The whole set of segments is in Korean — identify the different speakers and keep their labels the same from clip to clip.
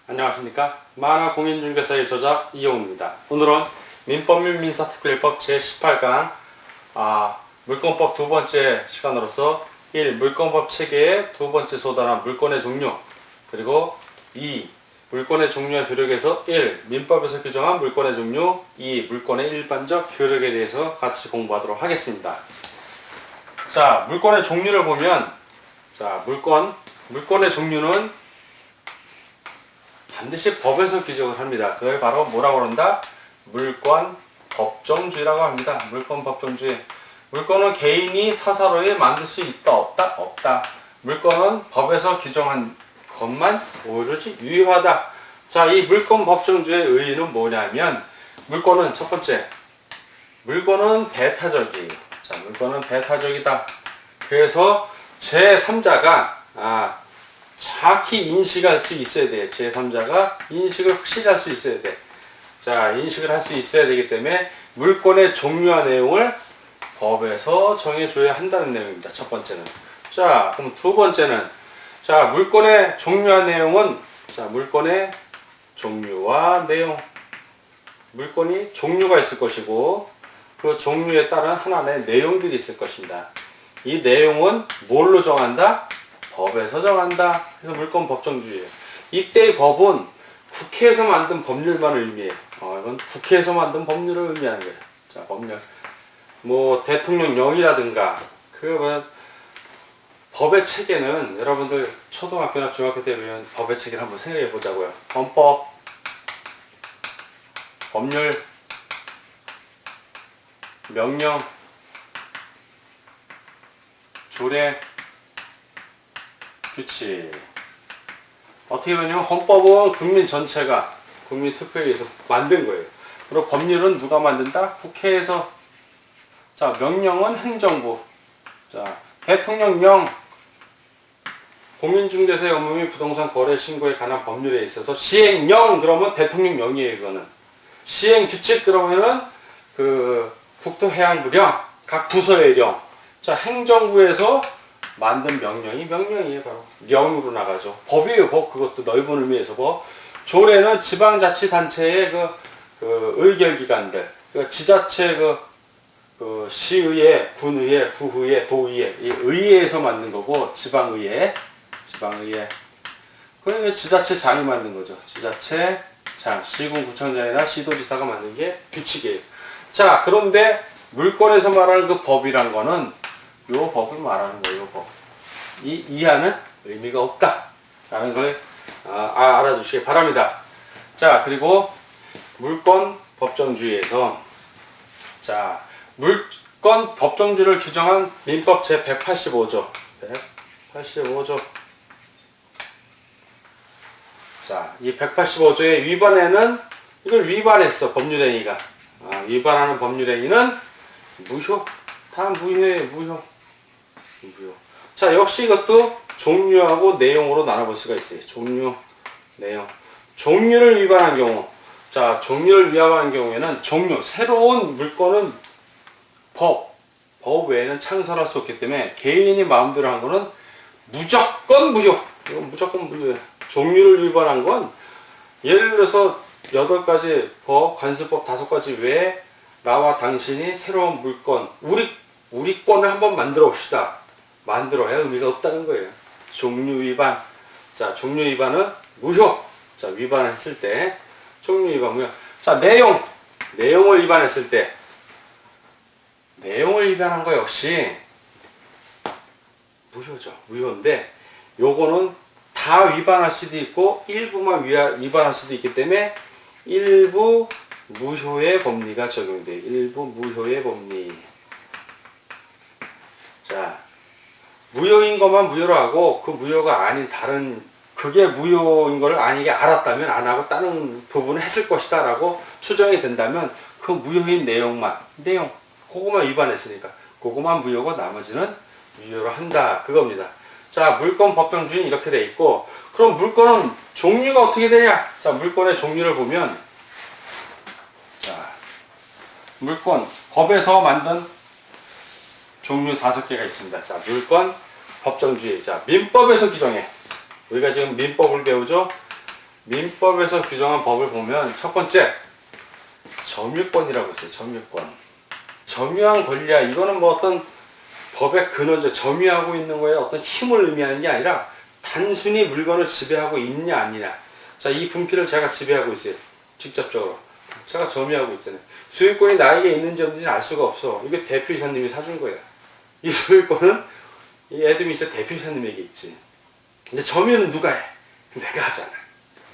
Speaker 1: 안녕하십니까. 만화공인중개사의 저자 이용우입니다. 오늘은 민법 및 민사특별법 제18강 물권법 두 번째 시간으로서 1. 물권법 체계의 두 번째 소단한 물권의 종류, 그리고 2. 물권의 종류와 효력에서 1. 민법에서 규정한 물권의 종류, 2. 물권의 일반적 효력에 대해서 같이 공부하도록 하겠습니다. 자, 물권의 종류를 보면, 자, 물권의 종류는 반드시 법에서 규정을 합니다. 그걸 바로 뭐라고 그런다? 물권 법정주의라고 합니다. 물권 법정주의. 물권은 개인이 사사로이 만들 수 있다, 없다? 없다. 물권은 법에서 규정한 것만 오로지 유효하다. 자, 이 물권 법정주의의 의의는 뭐냐면, 물권은 첫 번째, 물권은 배타적이에요. 자, 물권은 배타적이다. 그래서 제3자가 정확히 인식할 수 있어야 돼. 제3자가 인식을 확실히 할 수 있어야 돼. 자, 인식을 할 수 있어야 되기 때문에 물권의 종류와 내용을 법에서 정해줘야 한다는 내용입니다. 첫 번째는. 자, 그럼 두 번째는, 자, 물권의 종류와 내용은, 자, 물권의 종류와 내용. 물권이 종류가 있을 것이고, 그 종류에 따른 하나의 내용들이 있을 것입니다. 이 내용은 뭘로 정한다? 법에서 정한다. 그래서 물권 법정주의예요. 이때의 법은 국회에서 만든 법률만 의미해요. 이건 국회에서 만든 법률을 의미하는 거예요. 자, 법률. 뭐 대통령령이라든가 법의 체계는 여러분들 초등학교나 중학교 때 배운 법의 체계를 한번 생각해 보자고요. 헌법, 법률, 명령, 조례, 규칙. 어떻게 보냐면 헌법은 국민 전체가 국민 투표에 의해서 만든 거예요. 그리고 법률은 누가 만든다? 국회에서. 자, 명령은 행정부. 자, 대통령령. 공인중개사의 업무 및 부동산 거래 신고에 관한 법률에 있어서 시행령 그러면 대통령령이에요. 이거는. 시행규칙 그러면은 국토해양부령, 각 부서의 령. 자, 행정부에서 만든 명령이에요. 바로 령으로 나가죠. 법이에요. 법. 그것도 넓은 의미에서 법. 조례는 지방자치단체의 의결기관들, 지자체 시의회, 군의회, 구의회, 도의회, 이 의회에서 만든 거고, 지방의회. 그러니까 지자체장이 만든 거죠. 지자체장, 시군구청장이나 시도지사가 만든 게 규칙이에요. 자, 그런데 물권에서 말하는 그 법이란 거는 요 법을 말하는 거예요. 요 법. 이 이하는 의미가 없다 라는 걸 알아주시기 바랍니다. 자, 그리고 물권 법정주의에서, 자, 물권 법정주의를 규정한 민법 제185조. 자, 이 185조의 위반에는, 이걸 위반했어, 법률행위가. 위반하는 법률행위는 무효. 다 무효예요. 무효. 자, 역시 이것도 종류하고 내용으로 나눠볼 수가 있어요. 종류, 내용. 종류를 위반한 경우. 자, 종류를 위반한 경우에는 새로운 물건은 법 외에는 창설할 수 없기 때문에 개인이 마음대로 한 거는 무조건 무효. 이건 무조건 무효예요. 종류를 위반한 건 예를 들어서 8가지 법, 관습법 5가지 외에 나와 당신이 새로운 물건, 우리 건을 한번 만들어 봅시다. 만들어야 의미가 없다는 거예요. 종류 위반. 자, 종류 위반은 무효. 자, 위반했을 때 종류 위반 무효. 자, 내용을 위반했을 때, 내용을 위반한 거 역시 무효죠. 무효인데 요거는 다 위반할 수도 있고 일부만 위반할 수도 있기 때문에 일부 무효의 법리가 적용돼요. 일부 무효의 법리. 자, 무효인 것만 무효로 하고 그 무효가 아닌 다른, 그게 무효인 걸 아니게 알았다면 안 하고 다른 부분을 했을 것이다 라고 추정이 된다면 그 무효인 그거만 위반했으니까 그거만 무효고 나머지는 유효로 한다, 그겁니다. 자, 물권 법정주의는 이렇게 돼 있고, 그럼 물권은 종류가 어떻게 되냐? 자, 물권의 종류를 보면, 자, 물권 법에서 만든 종류 5개가 있습니다. 자, 물권 법정주의. 자, 민법에서 규정해. 우리가 지금 민법을 배우죠? 민법에서 규정한 법을 보면 첫 번째, 점유권이라고 있어요. 점유권. 점유한 권리야. 이거는 뭐 어떤 법의 근원적 점유하고 있는 거에 어떤 힘을 의미하는 게 아니라 단순히 물건을 지배하고 있냐 아니냐. 자, 이 분필을 제가 지배하고 있어요. 직접적으로. 제가 점유하고 있잖아요. 소유권이 나에게 있는지 없는지는 알 수가 없어. 이게 대표이사님이 사준 거야. 이 소유권은 이 에드미스 대표이사님에게 있지. 근데 점유는 누가 해? 내가 하잖아.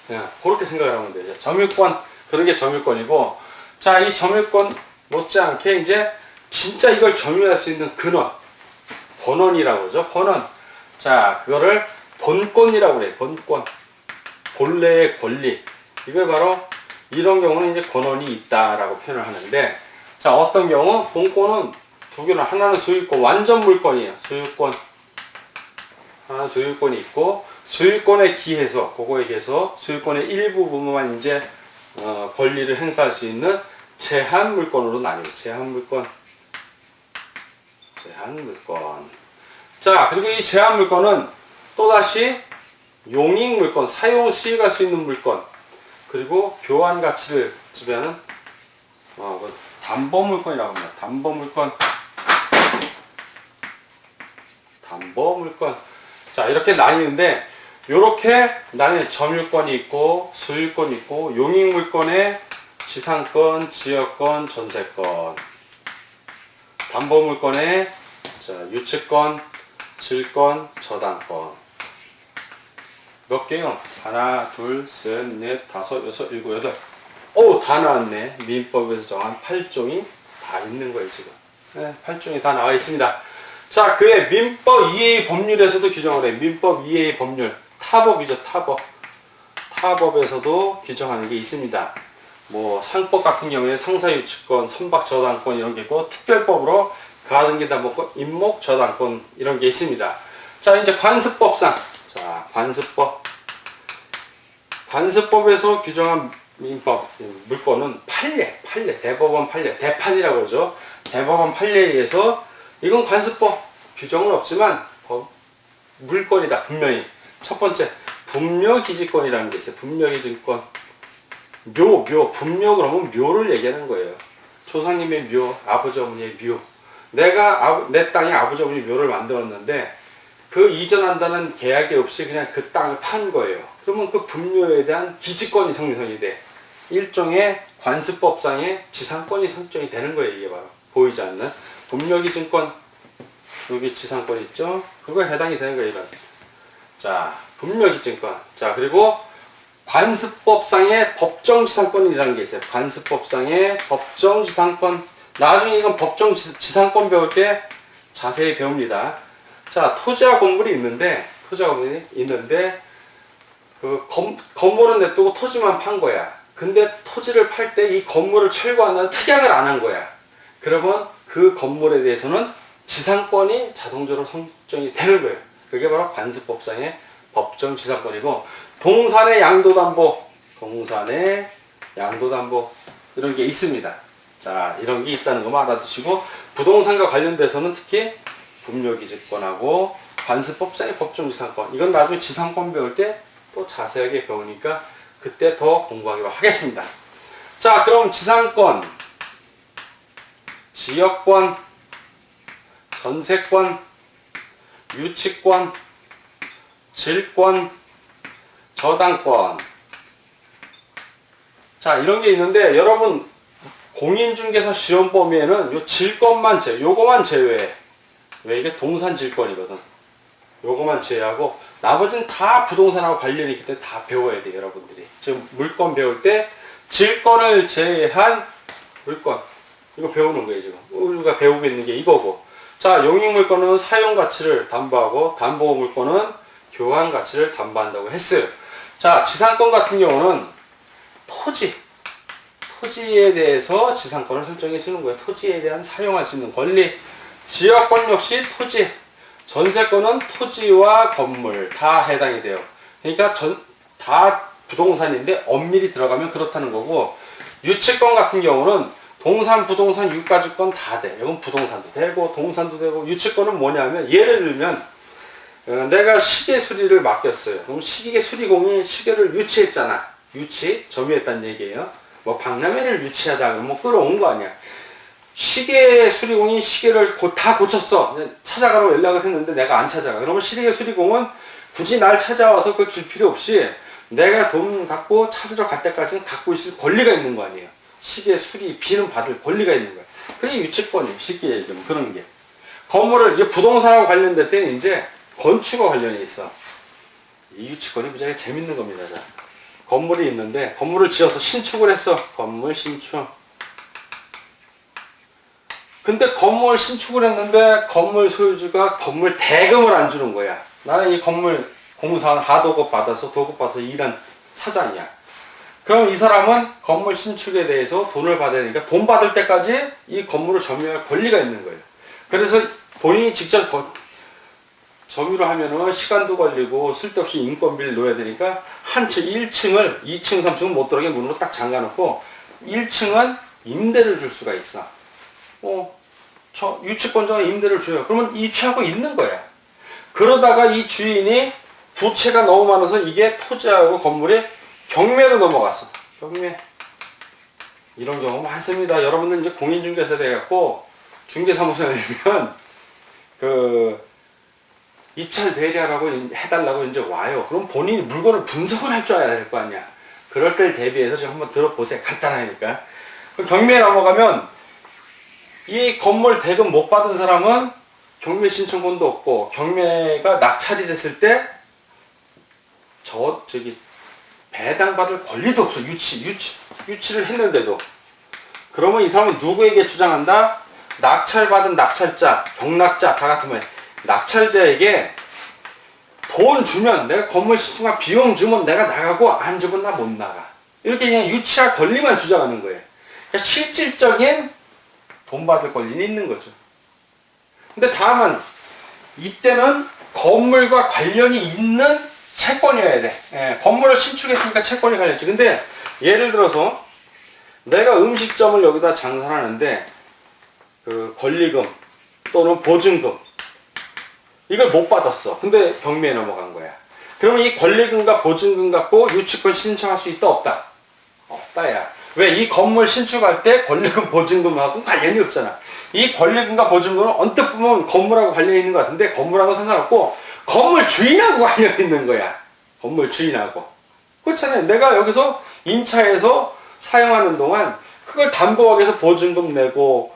Speaker 1: 그냥 그렇게 생각을 하면 돼요. 점유권, 그런 게 점유권이고, 자, 이 점유권 못지않게 이제 진짜 이걸 점유할 수 있는 근원, 권원이라고 그러죠. 권원. 자, 그거를 본권이라고 그래. 본권. 본래의 권리. 이걸 바로 이런 경우는 이제 권원이 있다라고 표현을 하는데, 자, 어떤 경우 본권은 두 개는, 하나는 소유권, 완전 물권이에요. 소유권. 하나는 소유권이 있고, 소유권에 기해서, 그거에 기해서 소유권의 일부분만 이제 권리를 행사할 수 있는 제한 물권으로 나뉘어요. 제한 물권. 제한 물권. 자, 그리고 이 제한 물권은 또다시 용익 물권, 사용 수익할 수 있는 물권, 그리고 교환 가치를 지배하는 담보 물권이라고 합니다. 담보 물권. 담보 물권. 자, 이렇게 나뉘는데, 요렇게 나는 점유권이 있고, 소유권이 있고, 용익 물권에 지상권, 지역권, 전세권. 담보 물권에 자, 유치권, 질권, 저당권. 몇 개요? 하나, 둘, 셋, 넷, 다섯, 여섯, 일곱, 여덟. 오, 다 나왔네. 민법에서 정한 8종이 다 있는 거예요, 지금. 네, 8종이 다 나와 있습니다. 자, 그의 민법 이해의 법률에서도 규정을 해. 민법 이해의 법률. 타법이죠, 타법. 타법에서도 규정하는 게 있습니다. 뭐, 상법 같은 경우에 상사유치권, 선박저당권 이런 게 있고, 특별법으로 가등기담보권, 임목저당권 이런 게 있습니다. 자, 이제 관습법상. 자, 관습법. 관습법에서 규정한 민법, 물권은 판례, 대법원 판례, 대판이라고 그러죠. 대법원 판례에 의해서 이건 관습법 규정은 없지만 물권이다, 분명히. 첫 번째, 분묘기지권이라는 게 있어요. 분묘기지권. 분묘 그러면 묘를 얘기하는 거예요. 조상님의 묘, 아버지 어머니의 묘. 내 땅에 아버지 어머니 묘를 만들었는데 그 이전한다는 계약이 없이 그냥 그 땅을 판 거예요. 그러면 그 분묘에 대한 기지권이 성립이 돼. 일종의 관습법상의 지상권이 설정이 되는 거예요. 이게 바로 보이지 않는 분묘기증권. 여기 지상권 있죠? 그거에 해당이 되는 거예요. 이런. 자, 분묘기증권. 자, 그리고 관습법상의 법정지상권이라는 게 있어요. 관습법상의 법정지상권. 나중에 이건 법정지상권 배울 때 자세히 배웁니다. 자, 토지와 건물이 있는데, 그 건물은 냅두고 토지만 판 거야. 근데 토지를 팔 때 이 건물을 철거한다는 특약을 안 한 거야. 그러면 그 건물에 대해서는 지상권이 자동적으로 설정이 되는 거예요. 그게 바로 관습법상의 법정지상권이고, 동산의 양도담보 이런 게 있습니다. 자, 이런 게 있다는 것만 알아두시고, 부동산과 관련돼서는 특히 분묘기지권하고 관습법상의 법정지상권, 이건 나중에 지상권 배울 때 또 자세하게 배우니까 그때 더 공부하기로 하겠습니다. 자, 그럼 지상권, 지역권, 전세권, 유치권, 질권, 저당권. 자, 이런 게 있는데, 여러분 공인중개사 시험 범위에는 요 질권만 요거만 제외해. 왜? 이게 동산 질권이거든. 요거만 제외하고 나머지는 다 부동산하고 관련이 있기 때문에 다 배워야 돼요, 여러분들이. 지금 물권 배울 때 질권을 제외한 물권, 이거 배우는 거예요. 지금 우리가 배우고 있는 게 이거고. 자, 용익물권은 사용가치를 담보하고, 담보물권은 교환가치를 담보한다고 했어요. 자, 지상권 같은 경우는 토지에 대해서 지상권을 설정해 주는 거예요. 토지에 대한 사용할 수 있는 권리. 지역권 역시 토지. 전세권은 토지와 건물 다 해당이 돼요. 그러니까 다 부동산인데 엄밀히 들어가면 그렇다는 거고, 유치권 같은 경우는 동산, 부동산, 유가지권 다 돼. 이건 부동산도 되고 동산도 되고. 유치권은 뭐냐면, 예를 들면 내가 시계 수리를 맡겼어요. 그럼 시계 수리공이 시계를 유치했잖아. 점유했다는 얘기예요. 뭐 박람회를 유치하다 그러면 뭐 끌어온 거 아니야. 시계 수리공이 시계를 다 고쳤어. 찾아가라고 연락을 했는데 내가 안 찾아가. 그러면 시계 수리공은 굳이 날 찾아와서 그걸 줄 필요 없이 내가 돈 갖고 찾으러 갈 때까지는 갖고 있을 권리가 있는 거 아니에요. 시계 수리 비는 받을 권리가 있는 거야. 그게 유치권이에요. 쉽게 얘기하면 그런 게. 건물을 이제 부동산하고 관련될 때는 이제 건축과 관련이 있어. 이 유치권이 무지하게 재밌는 겁니다. 자, 건물이 있는데 건물을 지어서 신축을 했어. 건물 신축. 근데 건물 신축을 했는데 건물 소유주가 건물 대금을 안 주는 거야. 나는 이 건물 공사 하도급 받아서 도급 받아서 일한 사장이야. 그럼 이 사람은 건물 신축에 대해서 돈을 받아야 되니까 돈 받을 때까지 이 건물을 점유할 권리가 있는 거예요. 그래서 본인이 직접 점유를 하면은 시간도 걸리고 쓸데없이 인건비를 넣어야 되니까 한 채 1층을 2층, 3층은 못 들어가게 문으로 딱 잠가놓고 1층은 임대를 줄 수가 있어. 저 유치권자가 임대를 줘요. 그러면 유치하고 있는 거야. 그러다가 이 주인이 부채가 너무 많아서 이게 토지하고 건물이 경매로 넘어갔어. 경매. 이런 경우 많습니다. 여러분들 이제 공인중개사 돼갖고 중개사무소에 가면 입찰 대리하라고 해달라고 이제 와요. 그럼 본인이 물건을 분석을 할 줄 알아야 될 거 아니야. 그럴 때를 대비해서 지금 한번 들어보세요. 간단하니까. 경매에 넘어가면 이 건물 대금 못 받은 사람은 경매 신청권도 없고 경매가 낙찰이 됐을 때 배당받을 권리도 없어. 유치를 했는데도. 그러면 이 사람은 누구에게 주장한다? 낙찰받은 낙찰자, 경락자 다 같으면 낙찰자에게 돈 주면 내가 건물 신축한 비용 주면 내가 나가고 안 주면 나 못 나가. 이렇게 그냥 유치할 권리만 주장하는 거예요. 그러니까 실질적인 돈 받을 권리는 있는 거죠. 근데 다만 이때는 건물과 관련이 있는 채권이어야 돼. 건물을 신축했으니까 채권이 관련있지. 근데 예를 들어서 내가 음식점을 여기다 장사를 하는데 권리금 또는 보증금 이걸 못 받았어. 근데 경매에 넘어간 거야. 그러면 이 권리금과 보증금 갖고 유치권 신청할 수 있다 없다? 없다야. 왜? 이 건물 신축할 때 권리금 보증금하고 관련이 없잖아. 이 권리금과 보증금은 언뜻 보면 건물하고 관련이 있는 것 같은데 건물하고 상관없고 건물 주인하고 관련이 있는 거야. 건물 주인하고. 그렇잖아요. 내가 여기서 임차해서 사용하는 동안 그걸 담보하기 위해서 보증금 내고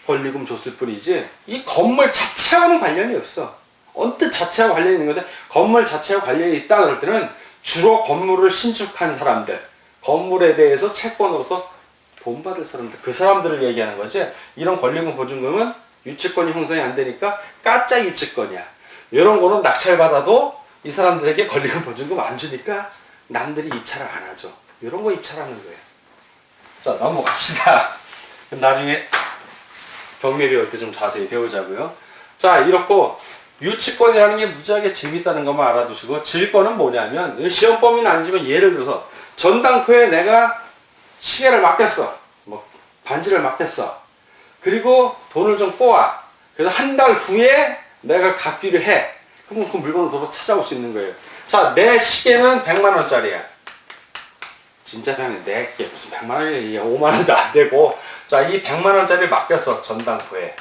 Speaker 1: 권리금 줬을 뿐이지 이 건물 자체와는 관련이 없어. 언뜻 자체와 관련이 있는 건데 건물 자체와 관련이 있다 그럴 때는 주로 건물을 신축한 사람들, 건물에 대해서 채권으로서 돈 받을 사람들, 그 사람들을 얘기하는 거지. 이런 권리금 보증금은 유치권이 형성이 안 되니까 가짜 유치권이야. 이런 거는 낙찰받아도 이 사람들에게 권리금 보증금 안 주니까 남들이 입찰을 안 하죠. 이런 거 입찰하는 거예요. 자, 넘어갑시다. 나중에 경매 배울 때 좀 자세히 배우자고요. 자, 이렇고 유치권이라는 게 무지하게 재밌다는 것만 알아두시고 질권은 뭐냐면 시험 범위는 아니지만 예를 들어서 전당포에 내가 시계를 맡겼어. 뭐 반지를 맡겼어. 그리고 돈을 좀 꼬아. 그래서 한 달 후에 내가 갚기로 해. 그럼 그 물건을 도로 찾아올 수 있는 거예요. 자, 내 시계는 100만 원짜리야. 진짜 내게 무슨 100만 원이야. 5만 원도 안 되고. 자, 이 100만 원짜리를 맡겼어. 전당포에.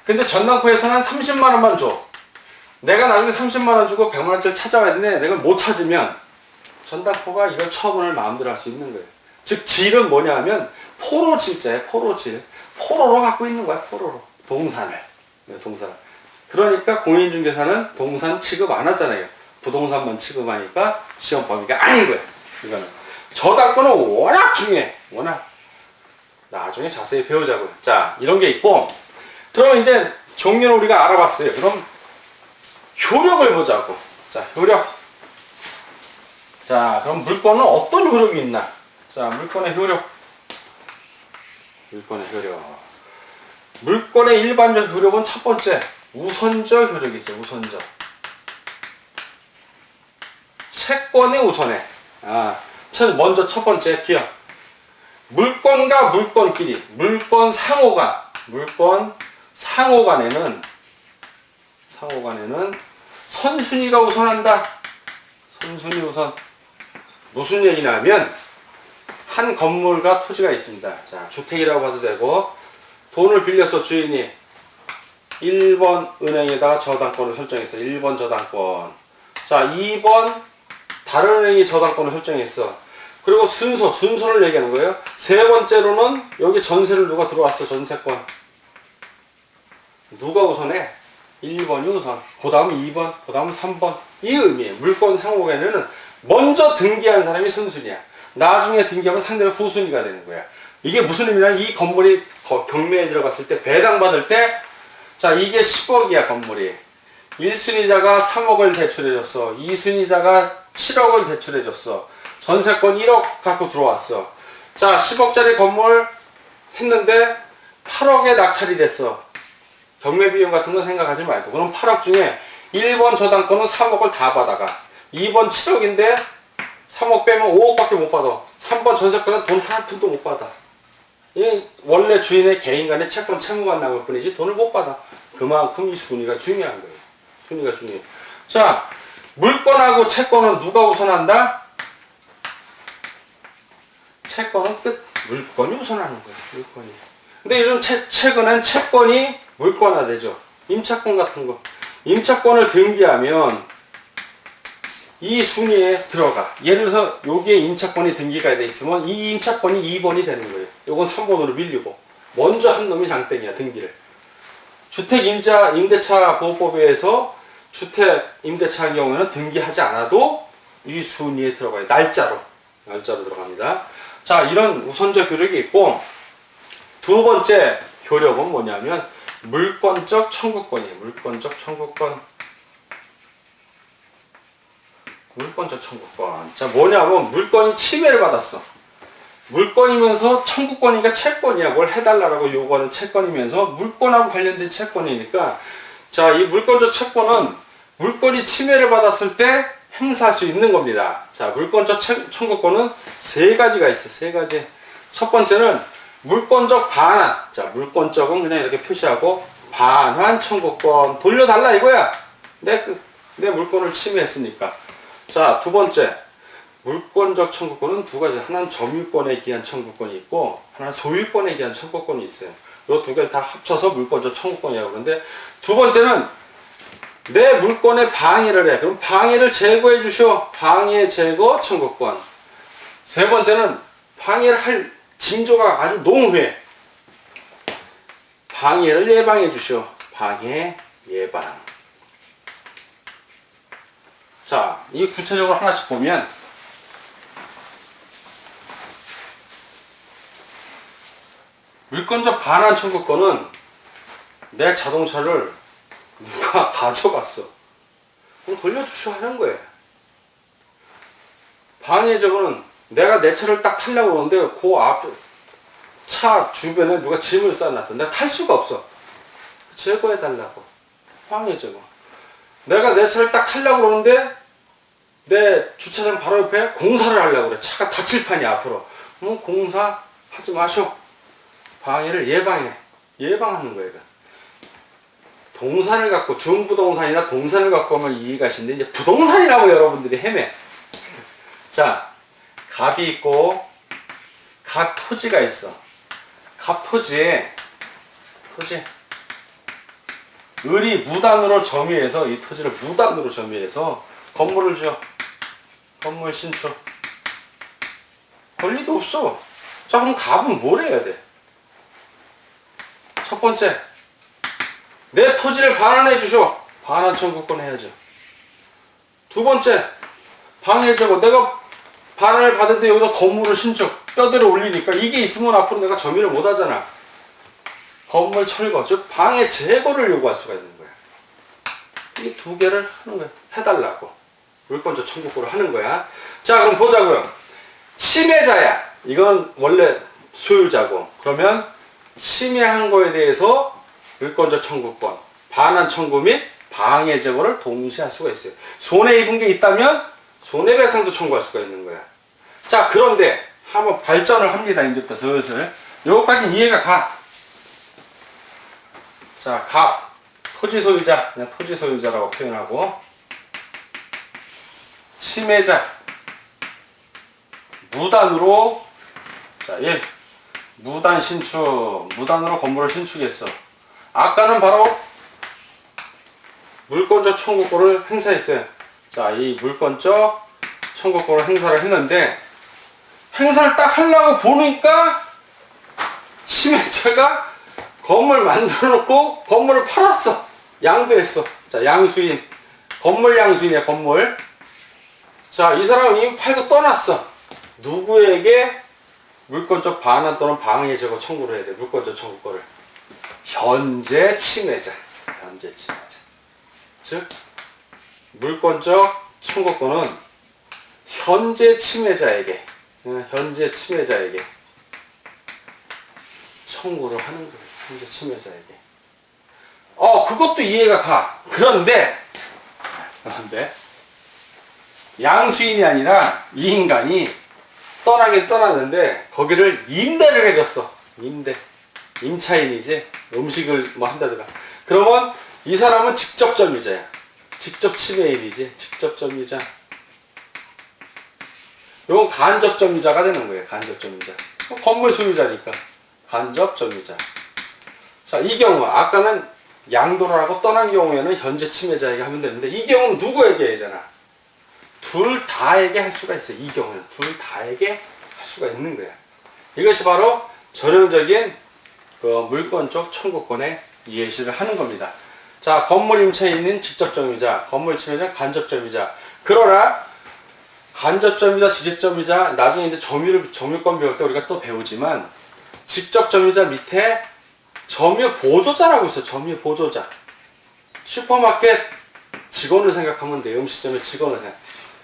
Speaker 1: 근데 전당포에서는 한 30만 원만 줘. 내가 나중에 30만 원 주고 100만 원짜리 찾아와야 되는데 내가 못 찾으면 전당포가 이걸 처분을 마음대로 할 수 있는 거예요. 즉 질은 뭐냐 하면 포로질자예요. 포로질. 포로로 갖고 있는 거야. 포로로. 동산을. 그러니까 공인중개사는 동산 취급 안 하잖아요. 부동산만 취급하니까 시험 범위가 아닌 거예요. 이거는. 저당권은 워낙 중요해. 워낙. 나중에 자세히 배우자고요. 자, 이런 게 있고 그럼 이제 종류는 우리가 알아봤어요. 그럼 효력을 보자고. 자, 효력. 자, 그럼 물건은 어떤 효력이 있나? 자, 물건의 효력. 물건의 일반적 효력은 첫 번째, 우선적 효력이 있어요. 우선적. 채권의 우선에. 먼저 첫 번째 기억. 물건과 물건끼리, 물건 상호간에는 상호 간에는 선순위가 우선한다. 선순위 우선. 무슨 얘기냐면 한 건물과 토지가 있습니다. 자, 주택이라고 봐도 되고 돈을 빌려서 주인이 1번 은행에다가 저당권을 설정했어. 1번 저당권. 자, 2번 다른 은행이 저당권을 설정했어. 그리고 순서를 얘기하는 거예요. 세 번째로는 여기 전세를 누가 들어왔어. 전세권. 누가 우선해? 1번이 우선. 그 다음 2번, 그 다음 3번. 이 의미에 물권 상호간에는 먼저 등기한 사람이 선순위야. 나중에 등기하면 상대는 후순위가 되는 거야. 이게 무슨 의미냐면 이 건물이 경매에 들어갔을 때 배당받을 때 자, 이게 10억이야 건물이. 1순위자가 3억을 대출해줬어. 2순위자가 7억을 대출해줬어. 전세권 1억 갖고 들어왔어. 자, 10억짜리 건물 했는데 8억에 낙찰이 됐어. 경매 비용 같은 거 생각하지 말고. 그럼 8억 중에 1번 저당권은 3억을 다 받아가. 2번 7억인데 3억 빼면 5억밖에 못 받아. 3번 전세권은 돈 한 푼도 못 받아. 이 원래 주인의 개인 간의 채권 채무만 남을 뿐이지 돈을 못 받아. 그만큼 이 순위가 중요한 거예요. 순위가 중요해. 자, 물권하고 채권은 누가 우선한다? 채권은 끝. 물권이 우선하는 거예요. 물권이. 근데 요즘 최근엔 채권이 물권화되죠. 임차권 같은 거. 임차권을 등기하면 이 순위에 들어가. 예를 들어서 여기에 임차권이 등기가 돼 있으면 이 임차권이 2번이 되는 거예요. 요건 3번으로 밀리고. 먼저 한 놈이 장땡이야, 등기를. 주택임대차 보호법에서 주택 임대차 할 경우에는 등기하지 않아도 이 순위에 들어가요. 날짜로 들어갑니다. 자, 이런 우선적 효력이 있고, 두 번째 효력은 뭐냐면 물권적 청구권이에요. 물권적 청구권. 물권적 청구권. 자, 뭐냐면 물건이 침해를 받았어. 물건이면서 청구권이니까 채권이야. 뭘 해달라고 요구하는 채권이면서 물건하고 관련된 채권이니까, 자, 이 물권적 채권은 물건이 침해를 받았을 때 행사할 수 있는 겁니다. 자, 물권적 청구권은 세 가지가 있어. 세 가지. 첫 번째는 물권적 반환. 자, 물권적은 그냥 이렇게 표시하고 반환 청구권. 돌려달라 이거야. 내 물건을 침해했으니까. 자, 두 번째. 물권적 청구권은 두 가지. 하나는 점유권에 기한 청구권이 있고, 하나는 소유권에 기한 청구권이 있어요. 이 두 개를 다 합쳐서 물권적 청구권이라고 그러는데, 두 번째는 내 물건에 방해를 해. 그럼 방해를 제거해 주시오. 방해 제거 청구권. 세 번째는 방해를 할 징조가 아주 농후해. 방해를 예방해 주시오. 방해 예방. 자, 이 구체적으로 하나씩 보면, 물권적 반환 청구권은 내 자동차를 누가 가져갔어. 그럼 돌려주시오 하는 거예요. 방해 제거는 내가 내 차를 딱 타려고 그러는데 그 앞 차 주변에 누가 짐을 쌓아놨어. 내가 탈 수가 없어. 제거해달라고. 방해 제거. 내가 내 차를 딱 타려고 그러는데 내 주차장 바로 옆에 공사를 하려고 그래. 차가 다칠 판이야 앞으로. 그럼 공사하지 마쇼. 방해를 예방하는 거예요. 동산을 갖고 중부동산이나 동산을 갖고 오면 이해가 하시는데, 이제 부동산이라고 여러분들이 헤매. 자, 갑이 있고 갑 토지가 있어. 갑 토지에 을이 무단으로 점유해서, 이 토지를 무단으로 점유해서 건물을 지어. 건물 신축. 권리도 없어. 자, 그럼 갑은 뭘 해야 돼? 첫 번째, 내 토지를 반환해 주쇼. 반환 청구권 해야죠. 두 번째, 방해 제거. 내가 반환을 받은데 여기다 건물을 신축, 뼈대로 올리니까 이게 있으면 앞으로 내가 점유를 못 하잖아. 건물 철거, 즉 방해 제거를 요구할 수가 있는 거야. 이 두 개를 하는 거야. 해달라고. 물권적 청구권을 하는 거야. 자, 그럼 보자고요. 침해자야. 이건 원래 소유자고. 그러면 침해한 거에 대해서 물권적 청구권, 반환 청구 및 방해 제거를 동시에 할 수가 있어요. 손해 입은 게 있다면 손해배상도 청구할 수가 있는 거야. 자, 그런데 한번 발전을 합니다. 이제부터 슬슬. 요거까지 이해가 가. 자, 갑, 토지 소유자, 그냥 토지 소유자라고 표현하고, 침해자, 무단으로, 자, 1. 무단 신축, 무단으로 건물을 신축했어. 아까는 바로 물권적 청구권을 행사했어요. 자, 이 물권적 청구권을 행사를 했는데, 행사를 딱 하려고 보니까 침해자가 건물 만들어 놓고 건물을 팔았어. 양도했어. 자, 양수인. 건물 양수인이야, 건물. 자, 이 사람이 팔고 떠났어. 누구에게 물권적 반환 또는 방해 제거 청구를 해야 돼. 물권적 청구권을. 현재 침해자. 현재 침해자. 즉, 물권적 청구권은 현재 침해자에게 청구를 하는 거예요. 현재 침해자에게. 그것도 이해가 가. 그런데 양수인이 아니라 이 인간이 떠나긴 떠났는데 거기를 임대를 해줬어. 임차인이지. 음식을 뭐 한다든가. 그러면 이 사람은 직접 점유자야. 직접 침해인이지. 직접 점유자. 이건 간접 점유자가 되는 거예요. 간접 점유자. 건물 소유자니까. 간접 점유자. 자, 이 경우 아까는 양도를 하고 떠난 경우에는 현재 침해자에게 하면 되는데 이 경우는 누구에게 해야 되나? 둘 다에게 할 수가 있어요. 이 경우는 둘 다에게 할 수가 있는 거야. 이것이 바로 전형적인 물권적 청구권의 예시를 하는 겁니다. 자, 건물 임차인은 직접 점유자, 건물 침해자는 간접 점유자. 그러나 간접 점유자, 지적 점유자, 나중에 이제 점유권 배울 때 우리가 또 배우지만 직접 점유자 밑에 점유 보조자라고 있어. 점유 보조자. 슈퍼마켓 직원을 생각하면 돼. 음식점의 직원을 그냥.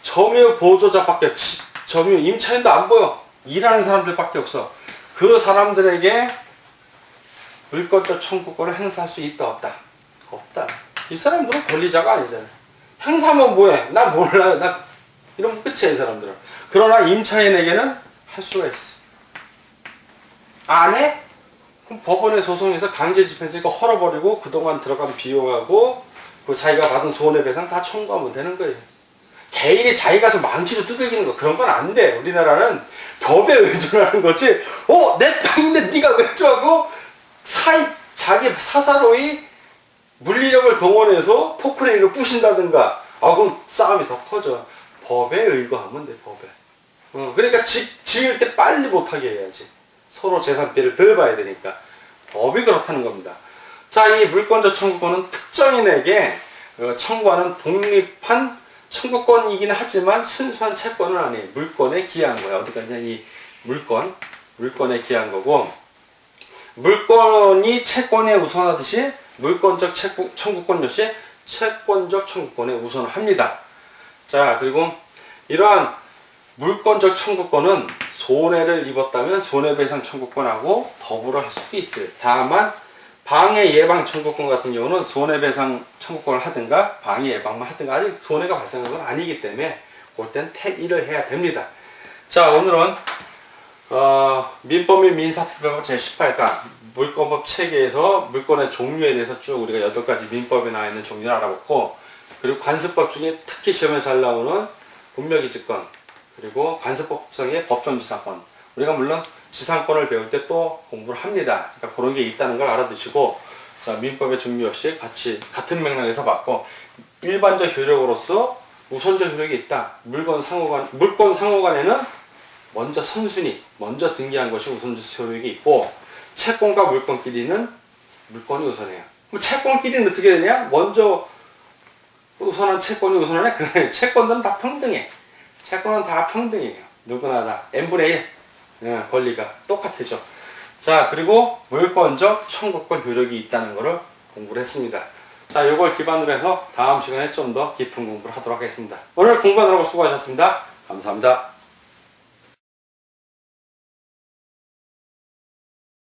Speaker 1: 점유 보조자밖에 점유 임차인도 안 보여. 일하는 사람들밖에 없어. 그 사람들에게 물권적 청구권을 행사할 수 있다 없다? 없다. 이 사람들은 권리자가 아니잖아. 행사하면 뭐해? 나 몰라. 나 이러면 끝이야 이 사람들은. 그러나 임차인에게는 할 수가 있어. 안 해? 그럼 법원에 소송해서 강제 집행했으니까 헐어버리고 그동안 들어간 비용하고 그 자기가 받은 손해배상 다 청구하면 되는 거예요. 개인이 자기 가서 망치로 두들기는 거 그런 건 안 돼. 우리나라는 법에 의존하는 거지. 내 땅인데 네가 왜 하고 자기 사사로이 물리력을 동원해서 포크레인으로 부신다든가. 그럼 싸움이 더 커져. 법에 의거하면 돼. 법에. 그러니까 지을 때 빨리 못하게 해야지. 서로 재산 피해를 덜 봐야 되니까. 법이 그렇다는 겁니다. 자, 이 물권적 청구권은 특정인에게 청구하는 독립한 청구권이긴 하지만 순수한 채권은 아니에요. 물권에 기여한 거야. 어디까지냐? 이 물권에 기여한 거고, 물권이 채권에 우선하듯이 물권적 청구권 역시 채권적 청구권에 우선을 합니다. 자, 그리고 이러한 물권적 청구권은 손해를 입었다면 손해배상 청구권하고 더불어 할 수도 있어요. 다만 방해 예방 청구권 같은 경우는 손해배상 청구권을 하든가 방해 예방만 하든가 아직 손해가 발생한 건 아니기 때문에 그럴 땐 택일을 해야 됩니다. 자, 오늘은 민법 및 민사법의 제18강 물권법 체계에서 물권의 종류에 대해서 쭉 우리가 8가지 민법에 나와 있는 종류를 알아봤고, 그리고 관습법 중에 특히 시험에 잘 나오는 분묘기지권, 그리고 관습법상의 법정지상권. 우리가 물론 지상권을 배울 때 또 공부를 합니다. 그러니까 그런 게 있다는 걸 알아두시고, 자, 민법의 종류 역시 같은 맥락에서 봤고, 일반적 효력으로서 우선적 효력이 있다. 물권 상호간에는 먼저 선순위, 먼저 등기한 것이 우선적 효력이 있고, 채권과 물권끼리는 물권이 우선해요. 그럼 채권끼리는 어떻게 되냐? 먼저 우선한 채권이 우선하네? 그래, 채권들은 다 평등해. 채권은 다 평등해요. 누구나 다 n분의 1 권리가 똑같아져. 자, 그리고 물권적 청구권 효력이 있다는 것을 공부를 했습니다. 자, 이걸 기반으로 해서 다음 시간에 좀 더 깊은 공부를 하도록 하겠습니다. 오늘 공부하느라고 수고하셨습니다. 감사합니다.